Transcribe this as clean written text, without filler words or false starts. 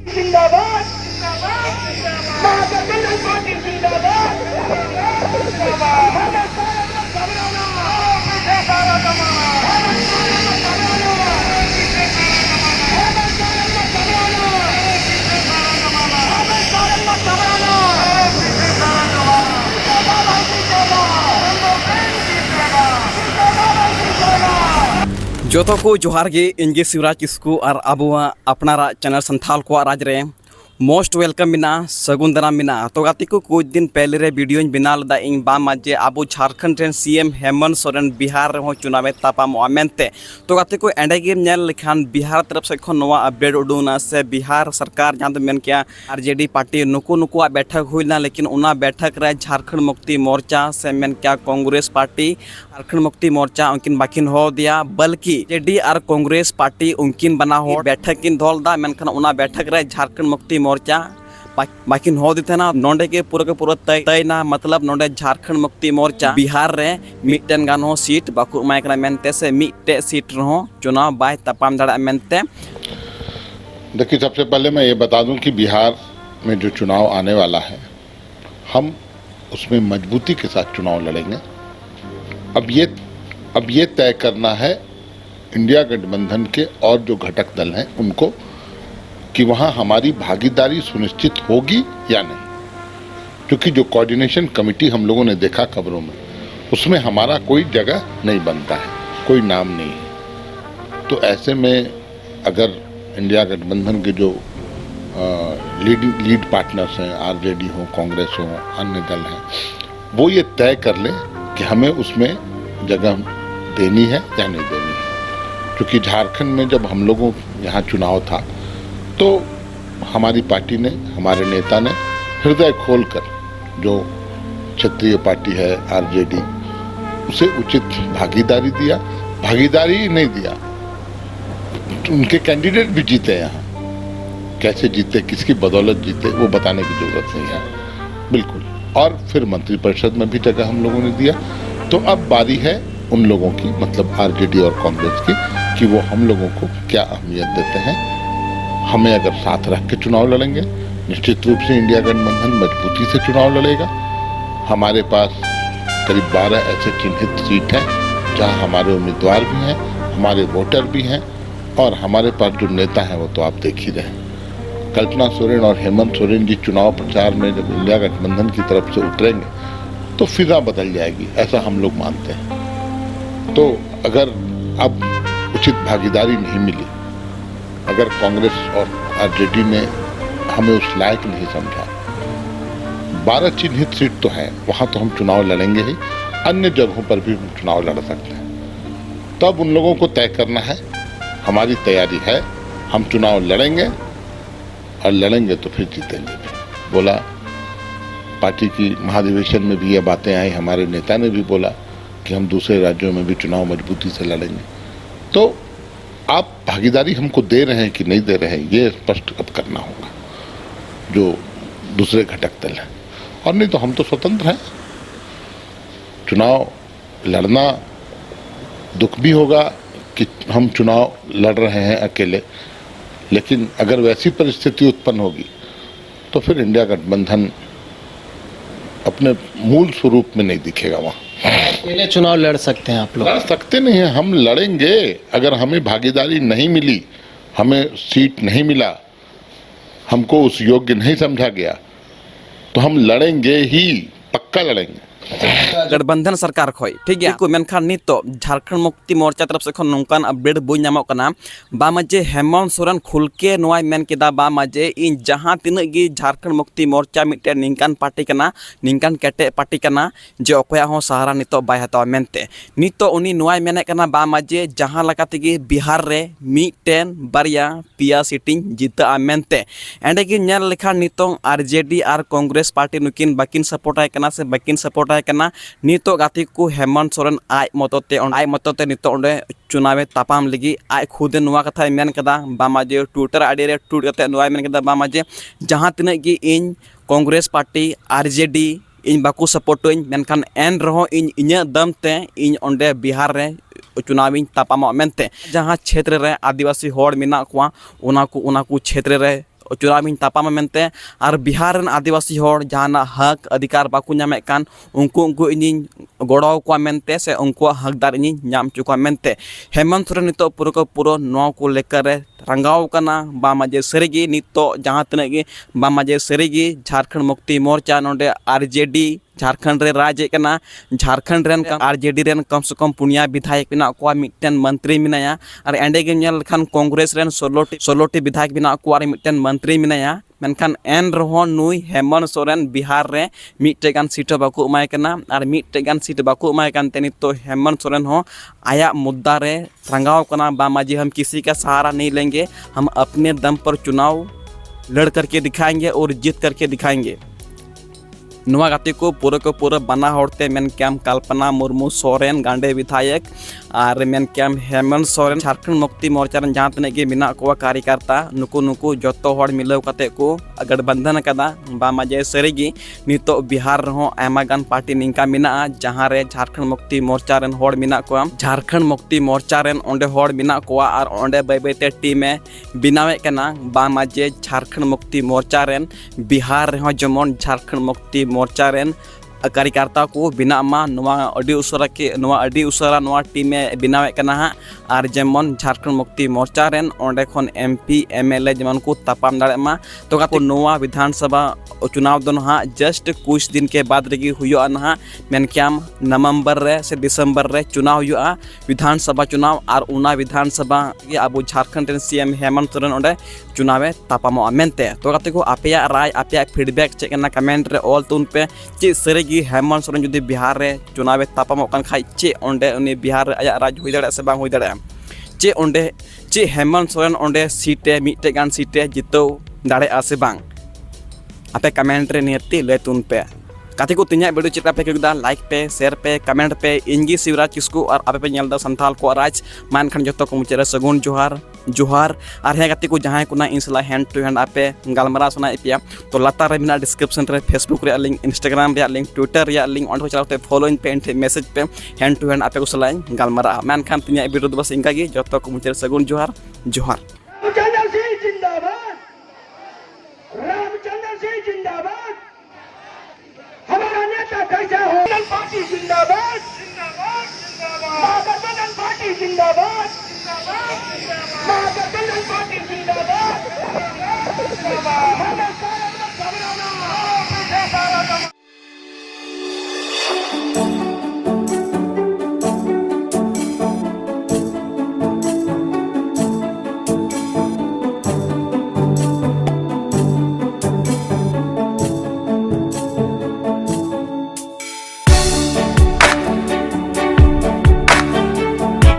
जिंदाबाद महागठबंधन पार्टी जिंदाबाद जोतो को जोहार गे इंगे शिवराज किस्कू और अबुआ अपना चैनल संथाल को राज रे मोस्ट वेलकम मिना सगुन दाराम मिना तो गाती को कुछ दिन पहले रे वीडियो बना लदा इन बा माजे अब झारखंड रेन सीएम हेमंत सोरेन बिहार रे चुनाव तापामोआ मेनते तो गाती को एंडे गे नेल लेखान बिहार तरफ से खन नवा अपडेट उडूना से बिहार सरकार जहां तो मेन किया आरजेडी पार्टी नुकुआ बैठक हुईना लेकिन उना बैठक रे झारखंड मुक्ति मोर्चा से मेन क्या कांग्रेस पार्टी झारखंड मुक्ति मोर्चा उनकिन बाकिन हो दिया बल्कि जेडी और कांग्रेस पार्टी उनकिन बना हो बैठक किन धोलदा मेनखान उना बैठक रे झारखंड मुक्ति मोर्चा बाकिन हो दी ना नोडे के पूरा तय ना मतलब नोडे झारखंड मुक्ति मोर्चा बिहार रे मिटन गान हो सीट बाकु माइकरा मेनते से मिटे सीट रहो चुनाव बाय तपाम दड़ा मेनते। देखिए, सबसे पहले मैं ये बता दूं कि बिहार में जो चुनाव आने वाला है हम उसमें मजबूती के साथ चुनाव लड़ेंगे। अब ये तय करना है इंडिया गठबंधन के और जो घटक दल हैं उनको कि वहाँ हमारी भागीदारी सुनिश्चित होगी या नहीं, क्योंकि जो कोऑर्डिनेशन कमेटी हम लोगों ने देखा खबरों में उसमें हमारा कोई जगह नहीं बनता है, कोई नाम नहीं है। तो ऐसे में अगर इंडिया गठबंधन के जो लीड पार्टनर्स हैं, आरजेडी हो, कांग्रेस हो, अन्य दल हैं, वो ये तय कर लें कि हमें उसमें जगह देनी है या नहीं देनी है। क्योंकि झारखंड में जब हम लोगों यहाँ चुनाव था तो हमारी पार्टी ने, हमारे नेता ने हृदय खोलकर जो क्षेत्रीय पार्टी है आरजेडी उसे उचित भागीदारी दिया। भागीदारी नहीं दिया, उनके कैंडिडेट भी जीते यहाँ, कैसे जीते, किसकी बदौलत जीते, वो बताने की जरूरत नहीं है बिल्कुल। और फिर मंत्रिपरिषद में भी जगह हम लोगों ने दिया। तो अब बारी है उन लोगों की, मतलब आरजेडी और कांग्रेस की, कि वो हम लोगों को क्या अहमियत देते हैं। हमें अगर साथ रख के चुनाव लड़ेंगे, निश्चित रूप से इंडिया गठबंधन मजबूती से चुनाव लड़ेगा। हमारे पास करीब 12 ऐसे चिन्हित सीट हैं जहां हमारे उम्मीदवार भी हैं, हमारे वोटर भी हैं, और हमारे पास जो नेता हैं वो तो आप देख ही रहे। कल्पना सोरेन और हेमंत सोरेन जी चुनाव प्रचार में जब इंडिया गठबंधन की तरफ से उतरेंगे तो फिजा बदल जाएगी, ऐसा हम लोग मानते हैं। तो अगर अब उचित भागीदारी नहीं मिली, अगर कांग्रेस और आरजेडी ने हमें उस लायक नहीं समझा, 12 चिन्हित सीट तो है, वहां तो हम चुनाव लड़ेंगे ही, अन्य जगहों पर भी हम चुनाव लड़ सकते हैं। तो अब उन लोगों को तय करना है। हमारी तैयारी है, हम चुनाव लड़ेंगे और लड़ेंगे तो फिर जीतेंगे भी। बोला पार्टी की महाधिवेशन में भी ये बातें आई, हमारे नेता ने भी बोला कि हम दूसरे राज्यों में भी चुनाव मजबूती से लड़ेंगे। तो आप भागीदारी हमको दे रहे हैं कि नहीं दे रहे हैं, ये स्पष्ट अब करना होगा जो दूसरे घटक दल हैं, और नहीं तो हम तो स्वतंत्र हैं। चुनाव लड़ना दुख भी होगा कि हम चुनाव लड़ रहे हैं अकेले, लेकिन अगर वैसी परिस्थिति उत्पन्न होगी तो फिर इंडिया गठबंधन अपने मूल स्वरूप में नहीं दिखेगा। वहाँ अकेले चुनाव लड़ सकते हैं आप लोग? लड़ सकते नहीं हैं, हम लड़ेंगे। अगर हमें भागीदारी नहीं मिली, हमें सीट नहीं मिला, हमको उस योग्य नहीं समझा गया, तो हम लड़ेंगे ही, पक्का लड़ेंगे। गठबंधन सरकार खोई ठीक है को मेनखान नितो झारखंड मुक्ति मोर्चा तरफ से नौकान अपडेट बई नामो कना बा माजे हेमंत सोरेन खुलके नोय मेन केदा बा माजे इन जहां तिना गी झारखंड मुक्ति मोर्चा मिटे निंकान पार्टी कना, निंकान केटे पार्टी कना जे अकोया हो सहारा नितो बाय हताव मेनते नितो उनी नोय मेने कना बा माजे जहां लकातेगी बिहार रे मिटेन बारिया पिया सीटिंग जीता मेनते एंडे गी नेल लेखा नितो आरजेडी और कांग्रेस पार्टी नुकिन बाकिन सपोर्ट आय कना से बाकिन सपोर्ट कना नितो गाती को हेमंत सोरेन आय मतोते नितो ओंडे चुनाव तापाम लगी आय खुदे नुआ कथा मेन कदा बामाजे ट्विटर आईडी रे ट्वीट कते नुआ मेन कदा बामाजे जहां तिना गी इन कांग्रेस पार्टी आरजेडी इन बाकू सपोर्टोइन मेनखान एन रहो इन इन्या दमते इन ओंडे बिहार रे चुनावी तापाम मेनते जहां क्षेत्र रे आदिवासी होड़ मिना कुआ उना को क्षेत्र रे चुनाव तापामा मेनते और बिहार रन आदिवासी होड़ जहाना हक अधिकार बाकू नामे कान उनको इन गड़ो को मेनते से उनको हकदार इन नाम चुका मेनते हेमंत सोरेन नितो पूरा को पूरा नो को लेकर रंगाव कना बा मजे सरीगी नितो जहां तने गे बा मजे सरीगी झारखंड मुक्ति मोर्चा नोडे आरजेडी झारखंड रे राज कना झारखंड रेन आरजेडी रेन कम से कम पुनिया विधायक बिना को मिटन मंत्री मिनाया और एंडे गे नेल खान कांग्रेस रेन 16टी विधायक बिना को और मिटन मंत्री मिनाया मेनखान एन रहो नुई हेमंत सोरेन बिहार रे मिटटे गान सीट बाको उमाय कना और मिटटे गान सीट बाको उमाय कान तेनी तो हेमंत सोरेन हो आया मुद्दा रे रंगाव कना बा माजी हम किसी का सहारा नहीं लेंगे, हम अपने दम पर चुनाव लड़ करके दिखाएंगे और जीत करके दिखाएंगे। नुआ गाती को पूरा बना होते मेन कैम कल्पना मुर्मू सोरेन गांडे विधायक और मेन कैम हेमंत सोरेन झारखंड मुक्ति मोर्चा जहाँ तने के बिना को कार्यकर्ता नुकु जोतो होड़ मिलाव कते को गठबंधन कदा बा मजे सरीगी नितो बिहार रहो आयमा गान पार्टी निंका मिना जहाँ रे झारखंड मुक्ति मोर्चा रेन होड़ मिना को झारखंड मुक्ति मोर्चा रेन ओंडे होड़ मिना को और ओंडे बैते टीम बिनावे कना बा मजे झारखंड मुक्ति मोर्चा रेन बिहार रहो जमन झारखंड मुक्ति मोर्चा रेन कार्यकर्ता को बिना अडी उसरा टीम बिनावे कना और जेमन झारखंड मुक्ति मोर्चा रेन ओंडे खन एमपी एमएलए जेमन को तापाम दाड़ेमा तो गाते नोवा विधानसभा चुनाव दो ना जस्ट कुछ दिन के बाद रेगी हुआ ना मेनक्याम नवंबर रे से दिसंबर रे चुनाव हुआ विधानसभा चुनाव और उना विधानसभा के अब झारखंड रेन सीएम हेमंत सोरेन ओंडे चुनावे तापामो मेनते तो गाते को आपेया राय आपेया फीडबैक चेकना कमेंट रे ऑल तुन पे चे सरे हेमंत सोरेन जुदी बिहार रे चुनाव तापामो कान खाई चे ओंडे उनी बिहार आया राज हुई दाड़ा से बांग हुई दाड़ा चे ओंडे चे हेमंत सोरेन ओंडे सीटे मिटे गान सीटे जितो दाड़े से बांग आपे कमेंट रे नियति ले तुन पे काथे को तिन्या वीडियो चित्रा पे किदा लाइक पे शेयर पे कमेंट पे इंगी शिवराज किसको और आपे पे नेलदा संथाल को राज मान खन जतो को मुचरे सगुन जोहार जोहार और हे गाती को जहां कुना इंसला हैंड टू हैंड आपे गालमरा सुना इपिया तो लातार रे मिना डिस्क्रिप्शन रे फेसबुक रे लिंक इंस्टाग्राम रे लिंक ट्विटर रे लिंक ऑन चलाते फॉलोइंग पे एंड मैसेज पे हैंड टू हैंड आपे को सलाई गालमरा मान खन तिन्या वीडियो बस इंका गी जतो को मुचरे सगुन जोहार जोहार रामचंद्र सिंह जिंदाबाद, रामचंद्र सिंह जिंदाबाद, हमारा नेता कैसा हो पार्टी जिंदाबाद, महागठबंधन पार्टी जिंदाबाद, महागठबंधन पार्टी जिंदाबाद।